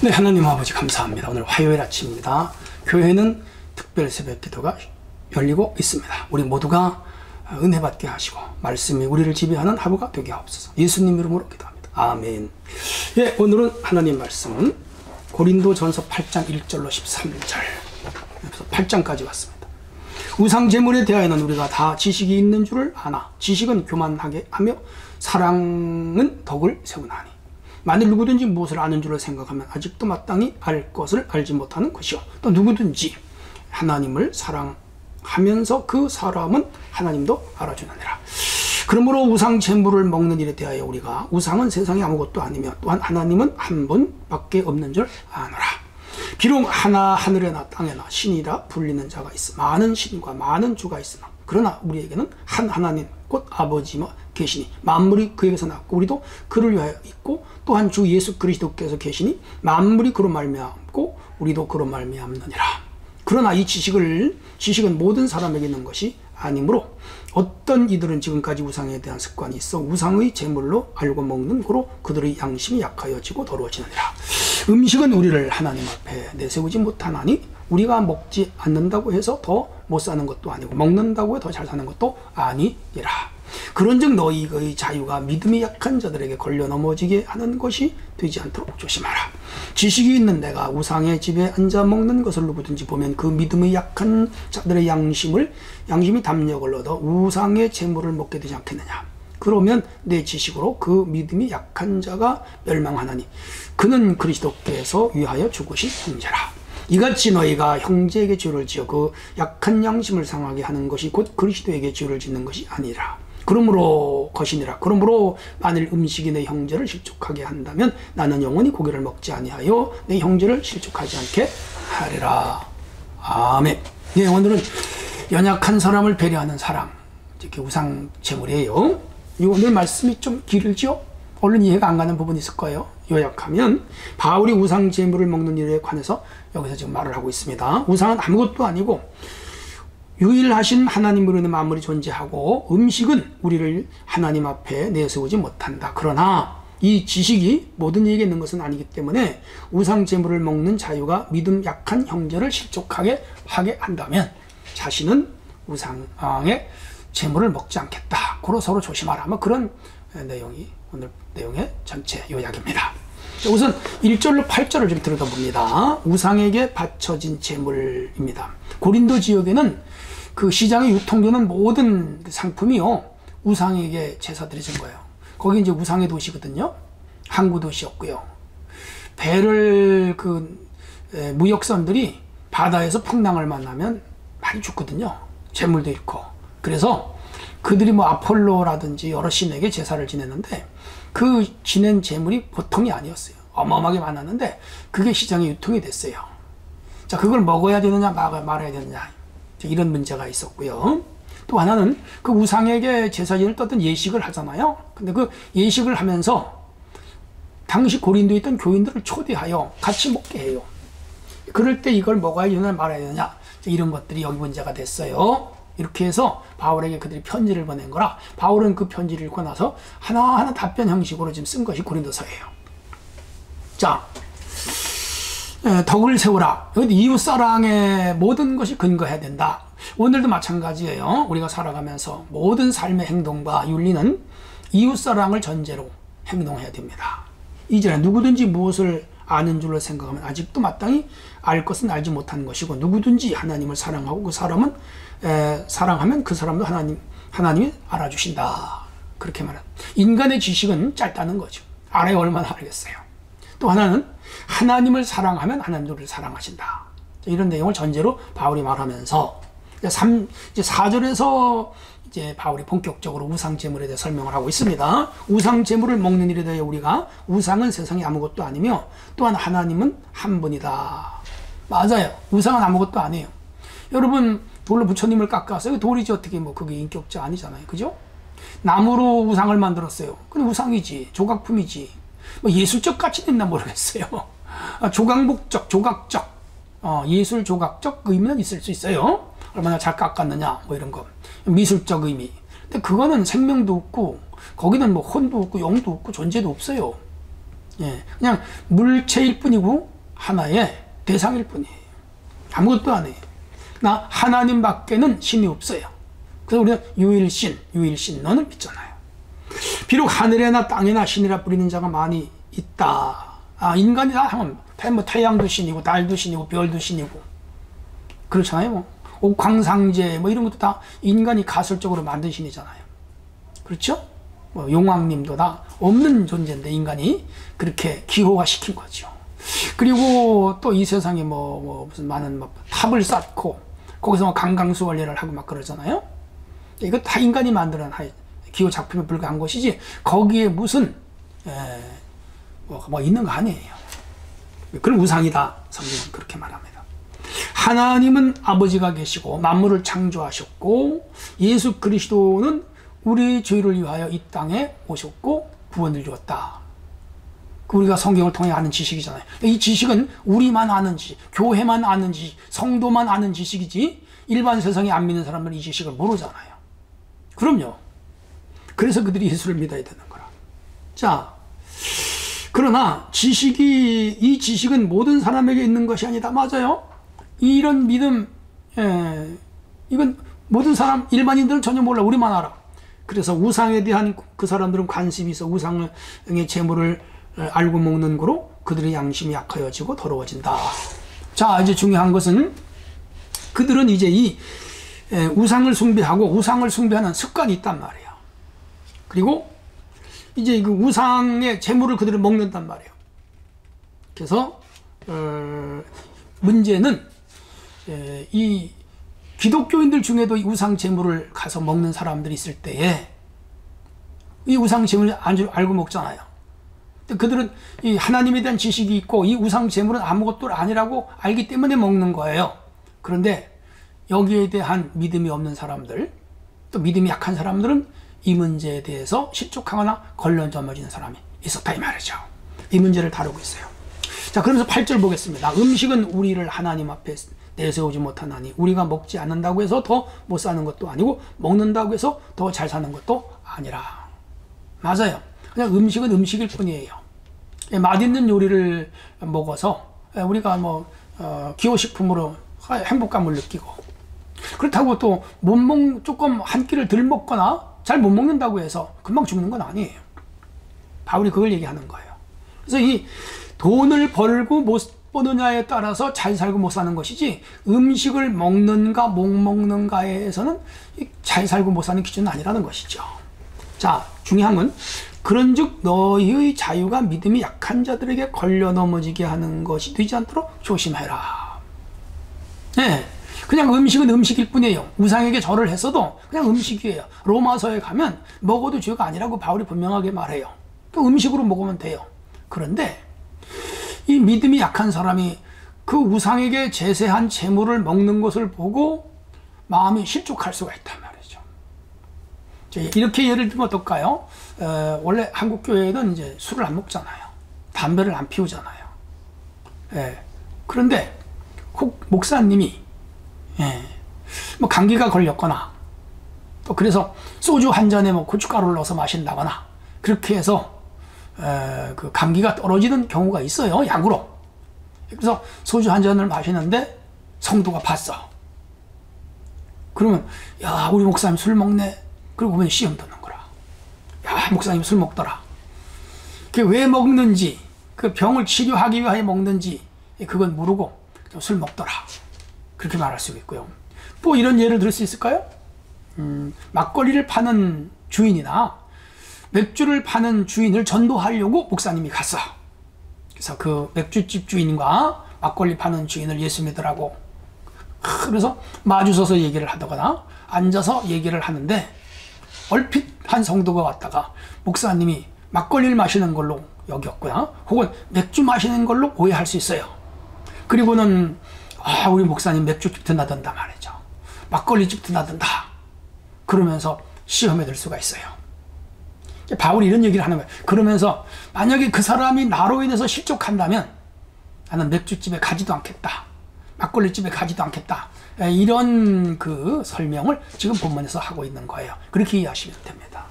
네, 하나님 아버지 감사합니다. 오늘 화요일 아침입니다. 교회는 특별 새벽 기도가 열리고 있습니다. 우리 모두가 은혜 받게 하시고 말씀이 우리를 지배하는 하루가 되게 하옵소서. 예수님 이름으로 기도합니다. 아멘. 예, 오늘은 하나님 말씀은 고린도전서 8장 1절로 13절 8장까지 왔습니다. 우상 제물에 대하여는 우리가 다 지식이 있는 줄을 아나 지식은 교만하게 하며 사랑은 덕을 세우나니 만일 누구든지 무엇을 아는 줄을 생각하면 아직도 마땅히 알 것을 알지 못하는 것이요 또 누구든지 하나님을 사랑하면서 그 사람은 하나님도 알아주느니라. 그러므로 우상 제물을 먹는 일에 대하여 우리가 우상은 세상에 아무것도 아니며 또한 하나님은 한 분밖에 없는 줄 아노라. 비록 하늘에나 땅에나 신이라 불리는 자가 있어 많은 신과 많은 주가 있으나 그러나 우리에게는 한 하나님 곧 아버지며 계시니 만물이 그에게서 났고 우리도 그를 위하여 있고 또한 주 예수 그리스도께서 계시니 만물이 그로 말미암고 우리도 그로 말미암느니라. 그러나 이 지식은 모든 사람에게 있는 것이 아니므로 어떤 이들은 지금까지 우상에 대한 습관이 있어 우상의 제물로 알고 먹는 고로 그들의 양심이 약하여지고 더러워지느니라. 음식은 우리를 하나님 앞에 내세우지 못하나니 우리가 먹지 않는다고 해서 더 못 사는 것도 아니고 먹는다고 더 잘 사는 것도 아니니라. 그런즉 너희의 자유가 믿음이 약한 자들에게 걸려 넘어지게 하는 것이 되지 않도록 조심하라. 지식이 있는 내가 우상의 집에 앉아 먹는 것을 누구든지 보면 그 믿음이 약한 자들의 양심이 담력을 얻어 우상의 제물을 먹게 되지 않겠느냐. 그러면 내 지식으로 그 믿음이 약한 자가 멸망하나니 그는 그리스도께서 위하여 죽으신 형제라. 이같이 너희가 형제에게 죄를 지어 그 약한 양심을 상하게 하는 것이 곧 그리스도에게 죄를 짓는 것이 아니라. 그러므로 만일 음식이 내 형제를 실족하게 한다면 나는 영원히 고기를 먹지 아니하여 내 형제를 실족하지 않게 하리라. 아멘. 네, 오늘은 연약한 사람을 배려하는 사랑, 이렇게 우상 제물이에요. 오늘 말씀이 좀 길죠? 얼른 이해가 안 가는 부분이 있을 거예요. 요약하면 바울이 우상 제물을 먹는 일에 관해서 여기서 지금 말을 하고 있습니다. 우상은 아무것도 아니고 유일하신 하나님으로 인해 만물이 존재하고 음식은 우리를 하나님 앞에 내세우지 못한다. 그러나 이 지식이 모든 이에게 있는 것은 아니기 때문에 우상 제물을 먹는 자유가 믿음 약한 형제를 실족하게 하게 한다면 자신은 우상의 제물을 먹지 않겠다. 고로 서로 조심하라. 그런 내용이 오늘 내용의 전체 요약입니다. 우선 1절로 8절을 좀 들여다봅니다. 우상에게 바쳐진 제물입니다. 고린도 지역에는 그 시장에 유통되는 모든 상품이요 우상에게 제사 드려진 거예요. 거기 이제 우상의 도시거든요. 항구 도시였고요. 배를 무역선들이 바다에서 풍랑을 만나면 많이 죽거든요. 재물도 잃고. 그래서 그들이 아폴로라든지 여러 신에게 제사를 지냈는데 그 지낸 재물이 보통이 아니었어요. 어마어마하게 많았는데 그게 시장에 유통이 됐어요. 자, 그걸 먹어야 되느냐 말아야 되느냐 이런 문제가 있었고요. 또 하나는 그 우상에게 제사진을 떴던 예식을 하잖아요. 근데 그 예식을 하면서 당시 고린도에 있던 교인들을 초대하여 같이 먹게 해요. 그럴 때 이걸 먹어야 되느냐 말아야 되느냐 이런 것들이 여기 문제가 됐어요. 이렇게 해서 바울에게 그들이 편지를 보낸 거라 바울은 그 편지를 읽고 나서 하나하나 답변 형식으로 지금 쓴 것이 고린도서예요. 자, 덕을 세우라. 이웃사랑의 모든 것이 근거해야 된다. 오늘도 마찬가지예요. 우리가 살아가면서 모든 삶의 행동과 윤리는 이웃사랑을 전제로 행동해야 됩니다. 이전에 누구든지 무엇을 아는 줄로 생각하면 아직도 마땅히 알 것은 알지 못하는 것이고 누구든지 하나님을 사랑하고 그 사람은 사랑하면 그 사람도 하나님이 알아주신다. 그렇게 말합니다. 인간의 지식은 짧다는 거죠. 알아야 얼마나 알겠어요. 또 하나는 하나님을 사랑하면 하나님도 우리를 사랑하신다. 이런 내용을 전제로 바울이 말하면서 이제 4절에서 이제 바울이 본격적으로 우상 제물에 대해 설명을 하고 있습니다. 우상 제물을 먹는 일에 대해 우리가 우상은 세상에 아무것도 아니며 또한 하나님은 한 분이다. 맞아요. 우상은 아무것도 아니에요. 여러분 돌로 부처님을 깎았어요. 돌이지 어떻게 그게 인격자 아니잖아요. 그죠? 나무로 우상을 만들었어요. 근데 우상이지. 조각품이지. 예술적 가치는 있나 모르겠어요. 조각적, 예술 조각적 의미는 있을 수 있어요. 얼마나 잘 깎았느냐, 이런 거. 미술적 의미. 근데 그거는 생명도 없고, 거기는 혼도 없고, 영도 없고, 존재도 없어요. 예. 그냥 물체일 뿐이고, 하나의 대상일 뿐이에요. 아무것도 아니에요. 나 하나님밖에는 신이 없어요. 그래서 우리는 유일신론을 믿잖아요. 비록 하늘에나 땅에나 신이라 부리는 자가 많이 있다. 인간이 다 하면 뭐 태양도 신이고 달도 신이고 별도 신이고 그렇잖아요. 옥황상제 뭐 이런 것도 다 인간이 가설적으로 만든 신이잖아요. 그렇죠? 뭐 용왕님도 다 없는 존재인데 인간이 그렇게 기호화 시킨 거죠. 그리고 또 이 세상에 무슨 많은 탑을 쌓고 거기서 강강수원례를 하고 막 그러잖아요. 이거 다 인간이 만드는 기호 작품에 불과한 것이지 거기에 무슨 있는 거 아니에요. 그런 우상이다. 성경은 그렇게 말합니다. 하나님은 아버지가 계시고 만물을 창조하셨고 예수 그리스도는 우리 죄를 위하여 이 땅에 오셨고 구원을 주었다. 우리가 성경을 통해 아는 지식이잖아요. 이 지식은 우리만 아는 지식, 교회만 아는 지식, 성도만 아는 지식이지 일반 세상에 안 믿는 사람들은 이 지식을 모르잖아요. 그럼요. 그래서 그들이 예수를 믿어야 되는 거라. 자, 그러나 이 지식은 모든 사람에게 있는 것이 아니다. 맞아요. 이런 믿음, 이건 모든 사람, 일반인들은 전혀 몰라. 우리만 알아. 그래서 우상에 대한 그 사람들은 관심이 있어. 우상의 재물을 알고 먹는 거로 그들의 양심이 약하여지고 더러워진다. 자, 이제 중요한 것은 그들은 이제 이 우상을 숭배하고 우상을 숭배하는 습관이 있단 말이에요. 그리고 이제 그 우상의 재물을 그들은 먹는단 말이에요. 그래서 문제는 이 기독교인들 중에도 이 우상 재물을 가서 먹는 사람들이 있을 때에 이 우상 재물을 알고 먹잖아요. 그들은 이 하나님에 대한 지식이 있고 이 우상 재물은 아무것도 아니라고 알기 때문에 먹는 거예요. 그런데 여기에 대한 믿음이 없는 사람들, 또 믿음이 약한 사람들은 이 문제에 대해서 실족하거나 걸러져버리는 사람이 있었다 이 말이죠. 이 문제를 다루고 있어요. 자, 그러면서 8절 보겠습니다. 음식은 우리를 하나님 앞에 내세우지 못하나니 우리가 먹지 않는다고 해서 더 못 사는 것도 아니고 먹는다고 해서 더 잘 사는 것도 아니라. 맞아요. 그냥 음식은 음식일 뿐이에요. 맛있는 요리를 먹어서 우리가 기호식품으로 행복감을 느끼고 그렇다고 또 조금 한 끼를 덜 먹거나 잘 못 먹는다고 해서 금방 죽는 건 아니에요. 바울이 그걸 얘기하는 거예요. 그래서 이 돈을 벌고 못 버느냐에 따라서 잘 살고 못 사는 것이지 음식을 먹는가 못 먹는가에서는 잘 살고 못 사는 기준은 아니라는 것이죠. 자, 중요한 건 그런즉 너희의 자유가 믿음이 약한 자들에게 걸려 넘어지게 하는 것이 되지 않도록 조심해라. 네, 그냥 음식은 음식일 뿐이에요. 우상에게 절을 했어도 그냥 음식이에요. 로마서에 가면 먹어도 죄가 아니라고 바울이 분명하게 말해요. 또 음식으로 먹으면 돼요. 그런데 이 믿음이 약한 사람이 그 우상에게 제세한 재물을 먹는 것을 보고 마음이 실족할 수가 있단 말이죠. 이렇게 예를 들면 어떨까요? 원래 한국 교회는 이제 술을 안 먹잖아요. 담배를 안 피우잖아요. 그런데 혹 목사님이 감기가 걸렸거나 또 그래서 소주 한 잔에 고춧가루를 넣어서 마신다거나 그렇게 해서 그 감기가 떨어지는 경우가 있어요. 약으로. 그래서 소주 한 잔을 마시는데 성도가 봤어. 그러면 야, 우리 목사님 술 먹네. 그리고 보면 시험 드는 거라. 야, 목사님 술 먹더라. 그게 왜 먹는지, 그 병을 치료하기 위하여 먹는지 그건 모르고 술 먹더라. 그렇게 말할 수 있고요. 또 이런 예를 들 수 있을까요? 막걸리를 파는 주인이나 맥주를 파는 주인을 전도하려고 목사님이 갔어. 그래서 그 맥주집 주인과 막걸리 파는 주인을 예수 믿으라고. 그래서 마주서서 얘기를 하다거나 앉아서 얘기를 하는데 얼핏 한 성도가 왔다가 목사님이 막걸리를 마시는 걸로 여겼거나 혹은 맥주 마시는 걸로 오해할 수 있어요. 그리고는 우리 목사님 맥주집 드나든다 말이죠. 막걸리집 드나든다. 그러면서 시험에 들 수가 있어요. 바울이 이런 얘기를 하는 거예요. 그러면서 만약에 그 사람이 나로 인해서 실족한다면 나는 맥주집에 가지도 않겠다. 막걸리집에 가지도 않겠다. 이런 그 설명을 지금 본문에서 하고 있는 거예요. 그렇게 이해하시면 됩니다.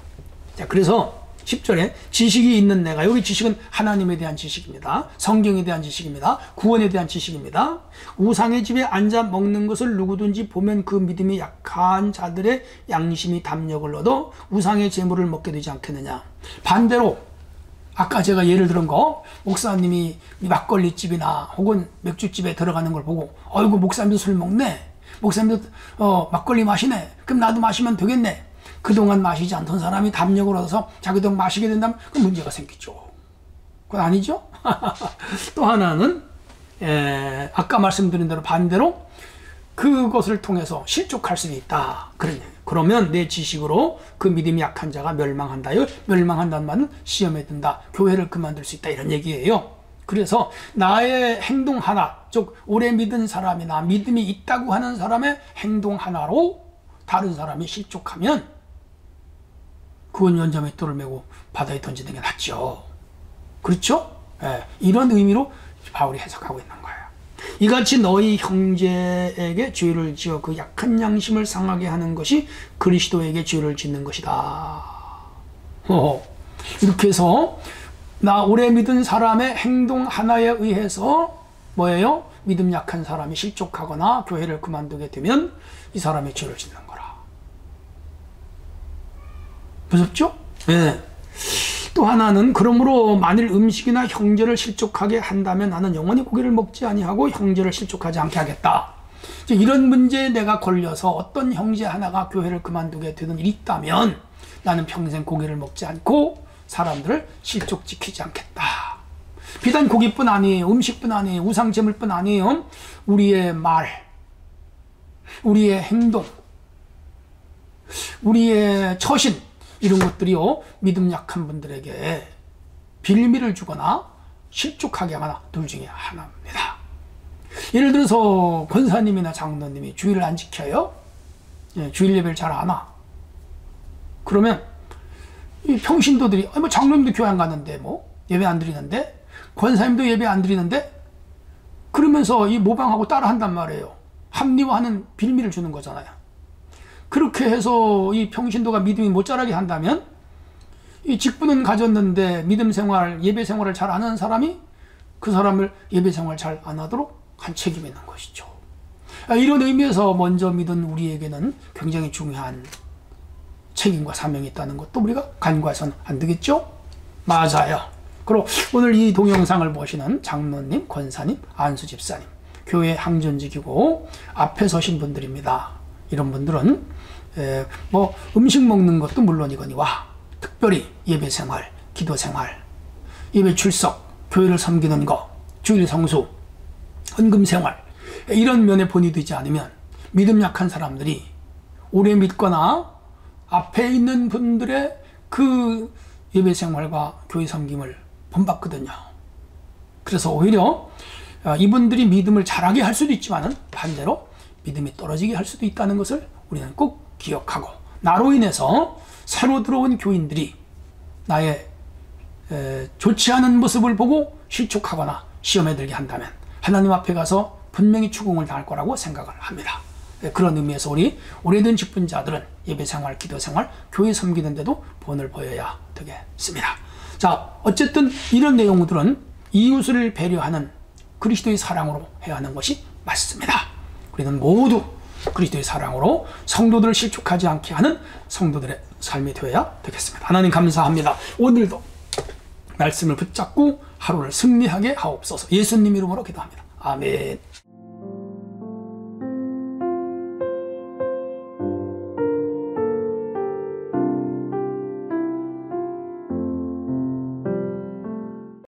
자, 그래서 10절에 지식이 있는 내가, 여기 지식은 하나님에 대한 지식입니다. 성경에 대한 지식입니다. 구원에 대한 지식입니다. 우상의 집에 앉아 먹는 것을 누구든지 보면 그 믿음이 약한 자들의 양심이 담력을 얻어 우상의 재물을 먹게 되지 않겠느냐. 반대로 아까 제가 예를 들은 거, 목사님이 막걸리집이나 혹은 맥주집에 들어가는 걸 보고 어이구 목사님도 술 먹네, 목사님도 막걸리 마시네, 그럼 나도 마시면 되겠네. 그동안 마시지 않던 사람이 담력을 얻어서 자기도 마시게 된다면 그 문제가 생기죠. 그건 아니죠. 또 하나는 아까 말씀드린 대로 반대로 그것을 통해서 실족할 수도 있다. 그러면 내 지식으로 그 믿음이 약한 자가 멸망한다요. 멸망한다는 말은 시험에 든다, 교회를 그만둘 수 있다, 이런 얘기예요. 그래서 나의 행동 하나, 즉 오래 믿은 사람이나 믿음이 있다고 하는 사람의 행동 하나로 다른 사람이 실족하면 그건 연자맷돌을 메고 바다에 던지는 게 낫죠. 그렇죠? 이런 의미로 바울이 해석하고 있는 거예요. 이같이 너희 형제에게 죄를 지어 그 약한 양심을 상하게 하는 것이 그리스도에게 죄를 짓는 것이다. 이렇게 해서 나 오래 믿은 사람의 행동 하나에 의해서 뭐예요? 믿음 약한 사람이 실족하거나 교회를 그만두게 되면 이 사람의 죄를 짓는 거라. 무섭죠? 네. 또 하나는 그러므로 만일 음식이나 형제를 실족하게 한다면 나는 영원히 고기를 먹지 아니하고 형제를 실족하지 않게 하겠다. 이런 문제에 내가 걸려서 어떤 형제 하나가 교회를 그만두게 되는 일이 있다면 나는 평생 고기를 먹지 않고 사람들을 실족시키지 않겠다. 비단 고기뿐 아니에요. 음식뿐 아니에요. 우상제물뿐 아니에요. 우리의 말, 우리의 행동, 우리의 처신, 이런 것들이요, 믿음 약한 분들에게 빌미를 주거나 실족하게 하거나 둘 중에 하나입니다. 예를 들어서 권사님이나 장로님이 주일을 안 지켜요. 주일 예배를 잘 안 와. 그러면 이 평신도들이 뭐 장로님도 교회 안 가는데 뭐 예배 안 드리는데, 권사님도 예배 안 드리는데, 그러면서 이 모방하고 따라 한단 말이에요. 합리화하는 빌미를 주는 거잖아요. 그렇게 해서 이 평신도가 믿음이 못 자라게 한다면 이 직분은 가졌는데 믿음 생활, 예배 생활을 잘 안 하는 사람이 그 사람을 예배 생활 잘 안 하도록 한 책임이 있는 것이죠. 이런 의미에서 먼저 믿은 우리에게는 굉장히 중요한 책임과 사명이 있다는 것도 우리가 간과해서는 안 되겠죠? 맞아요. 그리고 오늘 이 동영상을 보시는 장로님, 권사님, 안수 집사님, 교회 항전직이고 앞에 서신 분들입니다. 이런 분들은 뭐 음식 먹는 것도 물론이거니와 특별히 예배 생활, 기도 생활, 예배 출석, 교회를 섬기는 것, 주일 성수, 헌금 생활, 이런 면에 본이 되지 않으면 믿음 약한 사람들이 오래 믿거나 앞에 있는 분들의 그 예배 생활과 교회 섬김을 본받거든요. 그래서 오히려 이분들이 믿음을 잘하게 할 수도 있지만 반대로 믿음이 떨어지게 할 수도 있다는 것을 우리는 꼭 기억하고, 나로 인해서 새로 들어온 교인들이 나의 좋지 않은 모습을 보고 실족하거나 시험에 들게 한다면 하나님 앞에 가서 분명히 추궁을 당할 거라고 생각을 합니다. 그런 의미에서 우리 오래된 직분자들은 예배생활, 기도생활, 교회 섬기는 데도 본을 보여야 되겠습니다. 자, 어쨌든 이런 내용들은 이웃을 배려하는 그리스도의 사랑으로 해야 하는 것이 맞습니다. 우리는 모두 그리스도의 사랑으로 성도들을 실족하지 않게 하는 성도들의 삶이 되어야 되겠습니다. 하나님 감사합니다. 오늘도 말씀을 붙잡고 하루를 승리하게 하옵소서. 예수님 이름으로 기도합니다. 아멘.